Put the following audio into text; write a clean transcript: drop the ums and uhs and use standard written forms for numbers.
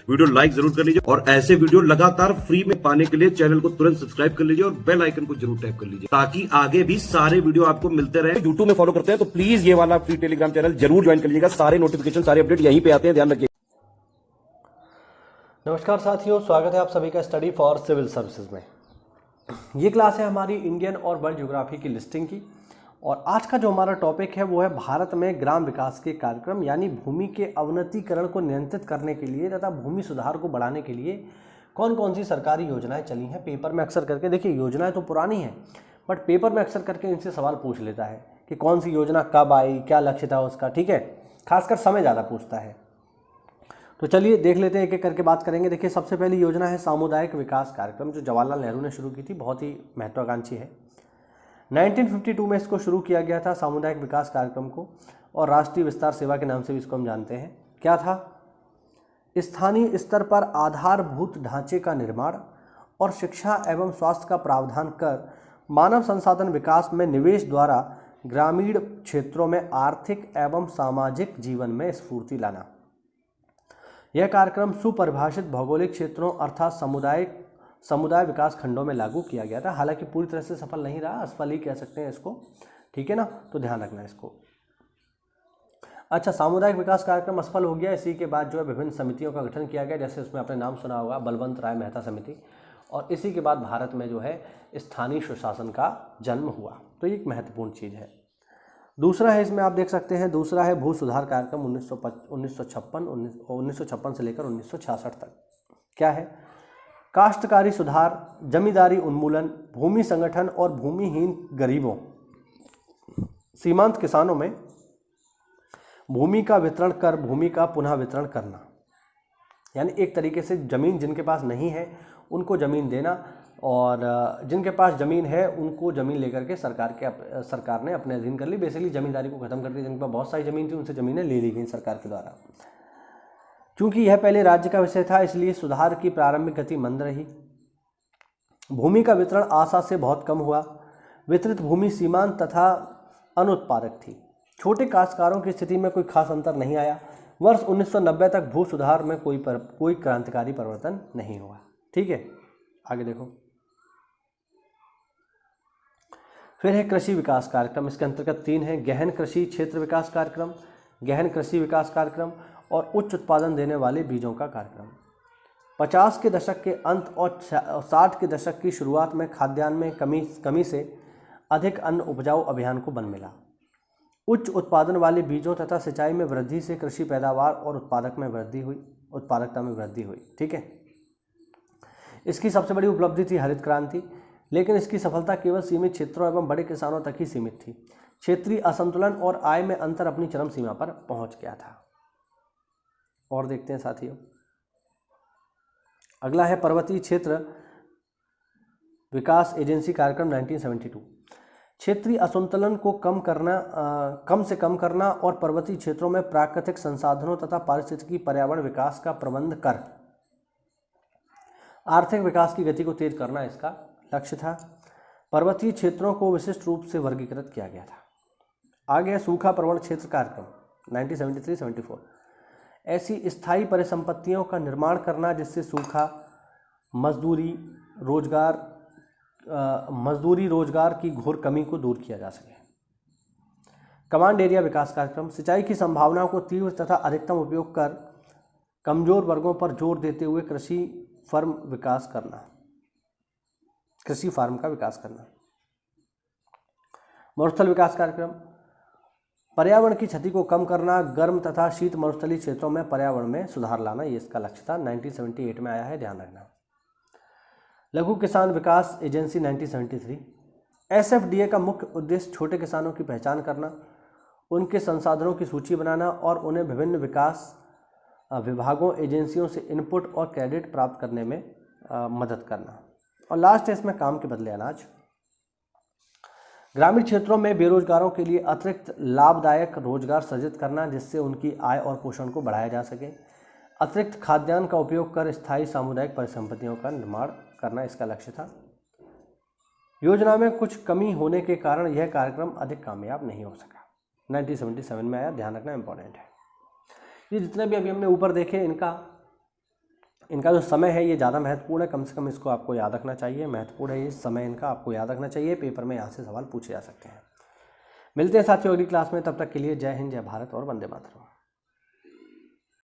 Video like जरूर कर लीजिए और ऐसे वीडियो लगातार फ्री में पाने के लिए चैनल को तुरंत सब्सक्राइब कर लीजिए और बेल आइकन को जरूर टैप कर लीजिए ताकि आगे भी सारे वीडियो आपको मिलते रहे। यूट्यूब में फॉलो करते हैं तो प्लीज ये वाला फ्री टेलीग्राम चैनल जरूर ज्वाइन कर लीजिएगा। सारे नोटिफिकेशन सारे अपडेट यहीं पे आते हैं, ध्यान रखिए। नमस्कार साथियों, स्वागत है आप सभी का स्टडी फॉर सिविल सर्विसेज में। ये क्लास है हमारी इंडियन और वर्ल्ड ज्योग्राफी की लिस्टिंग की और आज का जो हमारा टॉपिक है वो है भारत में ग्राम विकास के कार्यक्रम, यानी भूमि के अवनतीकरण को नियंत्रित करने के लिए तथा भूमि सुधार को बढ़ाने के लिए कौन कौन सी सरकारी योजनाएं चली हैं। पेपर में अक्सर करके, देखिए योजनाएं तो पुरानी हैं बट पेपर में अक्सर करके इनसे सवाल पूछ लेता है कि कौन सी योजना कब आई, क्या लक्ष्य था उसका, ठीक है, खासकर समय ज़्यादा पूछता है। तो चलिए देख लेते हैं, एक एक करके बात करेंगे। देखिए सबसे पहली योजना है सामुदायिक विकास कार्यक्रम, जो जवाहरलाल नेहरू ने शुरू की थी, बहुत ही महत्वाकांक्षी है। 1952 में इसको शुरू किया गया था सामुदायिक विकास कार्यक्रम को, और राष्ट्रीय विस्तार सेवा के नाम से भी इसको हम जानते हैं। क्या था? स्थानीय स्तर पर आधारभूत ढांचे का निर्माण और शिक्षा एवं स्वास्थ्य का प्रावधान कर मानव संसाधन विकास में निवेश द्वारा ग्रामीण क्षेत्रों में आर्थिक एवं सामाजिक जीवन में स्फूर्ति लाना। यह कार्यक्रम सुपरिभाषित भौगोलिक क्षेत्रों अर्थात समुदाय विकास खंडों में लागू किया गया था। हालांकि पूरी तरह से सफल नहीं रहा, असफल ही कह सकते हैं इसको, ठीक है ना, तो ध्यान रखना इसको। अच्छा, सामुदायिक विकास कार्यक्रम असफल हो गया, इसी के बाद जो है विभिन्न समितियों का गठन किया गया, जैसे उसमें आपने नाम सुना होगा बलवंत राय मेहता समिति, और इसी के बाद भारत में जो है स्थानीय स्वशासन का जन्म हुआ। तो ये एक महत्वपूर्ण चीज़ है। दूसरा है, इसमें आप देख सकते हैं, दूसरा है भू सुधार कार्यक्रम 1956 से लेकर 1966 तक। क्या है? काश्तकारी सुधार, जमींदारी उन्मूलन, भूमि संगठन और भूमिहीन गरीबों, सीमांत किसानों में भूमि का वितरण कर भूमि का पुनः वितरण करना, यानी एक तरीके से जमीन जिनके पास नहीं है उनको जमीन देना, और जिनके पास ज़मीन है उनको ज़मीन लेकर के सरकार ने अपने अधीन कर ली। बेसिकली ज़मींदारी को ख़त्म कर दिया। जिनके पास बहुत सारी ज़मीन थी उनसे ज़मीनें ले ली गई सरकार के द्वारा। चूँकि यह पहले राज्य का विषय था, इसलिए सुधार की प्रारंभिक गति मंद रही। भूमि का वितरण आशा से बहुत कम हुआ। वितरित भूमि सीमांत तथा अनुत्पादक थी। छोटे काश्तकारों की स्थिति में कोई खास अंतर नहीं आया। वर्ष 1990 तक भू सुधार में कोई क्रांतिकारी परिवर्तन नहीं हुआ। ठीक है, आगे देखो। फिर है कृषि विकास कार्यक्रम। इसके अंतर्गत 3 है: गहन कृषि क्षेत्र विकास कार्यक्रम, गहन कृषि विकास कार्यक्रम और उच्च उत्पादन देने वाले बीजों का कार्यक्रम। 50 के दशक के अंत और 60 के दशक की शुरुआत में खाद्यान्न में कमी से अधिक अन्न उपजाऊ अभियान को बल मिला। उच्च उत्पादन वाले बीजों तथा सिंचाई में वृद्धि से कृषि पैदावार और उत्पादकता में वृद्धि हुई। ठीक है, इसकी सबसे बड़ी उपलब्धि थी हरित क्रांति, लेकिन इसकी सफलता केवल सीमित क्षेत्रों एवं बड़े किसानों तक ही सीमित थी। क्षेत्रीय असंतुलन और आय में अंतर अपनी चरम सीमा पर पहुंच गया था। और देखते हैं साथियों, अगला है पर्वतीय क्षेत्र विकास एजेंसी कार्यक्रम 1972। क्षेत्रीय असंतुलन को कम से कम करना और पर्वतीय क्षेत्रों में प्राकृतिक संसाधनों तथा पारिस्थितिकी पर्यावरण विकास का प्रबंध कर आर्थिक विकास की गति को तेज करना इसका लक्ष्य था। पर्वतीय क्षेत्रों को विशिष्ट रूप से वर्गीकृत किया गया था। आगे सूखा प्रवण क्षेत्र कार्यक्रम 1973-74। ऐसी स्थायी परिसंपत्तियों का निर्माण करना जिससे सूखा, मजदूरी रोजगार की घोर कमी को दूर किया जा सके। कमांड एरिया विकास कार्यक्रम, सिंचाई की संभावनाओं को तीव्र तथा अधिकतम उपयोग कर कमजोर वर्गों पर जोर देते हुए कृषि फार्म का विकास करना। मरुस्थल विकास कार्यक्रम, पर्यावरण की क्षति को कम करना, गर्म तथा शीत मरुस्थलीय क्षेत्रों में पर्यावरण में सुधार लाना, ये इसका लक्ष्य था। 1978 में आया है, ध्यान रखना। लघु किसान विकास एजेंसी 1973। SFDA का मुख्य उद्देश्य छोटे किसानों की पहचान करना, उनके संसाधनों की सूची बनाना और उन्हें विभिन्न विकास विभागों एजेंसियों से इनपुट और क्रेडिट प्राप्त करने में मदद करना। और लास्ट है इसमें काम के बदले अनाज। ग्रामीण क्षेत्रों में बेरोजगारों के लिए अतिरिक्त लाभदायक रोजगार सृजित करना जिससे उनकी आय और पोषण को बढ़ाया जा सके। अतिरिक्त खाद्यान्न का उपयोग कर स्थायी सामुदायिक परिसंपत्तियों का निर्माण करना इसका लक्ष्य था। योजना में कुछ कमी होने के कारण यह कार्यक्रम अधिक कामयाब नहीं हो सका। 1977 में आया, ध्यान रखना इंपॉर्टेंट है। ये जितने भी अभी हमने ऊपर देखे इनका इनका जो समय है ये ज़्यादा महत्वपूर्ण है, कम से कम इसको आपको याद रखना चाहिए, महत्वपूर्ण है ये समय, इनका आपको याद रखना चाहिए, पेपर में यहाँ से सवाल पूछे जा सकते हैं। मिलते हैं साथियों अगली क्लास में, तब तक के लिए जय हिंद, जय भारत और वंदे मातरम।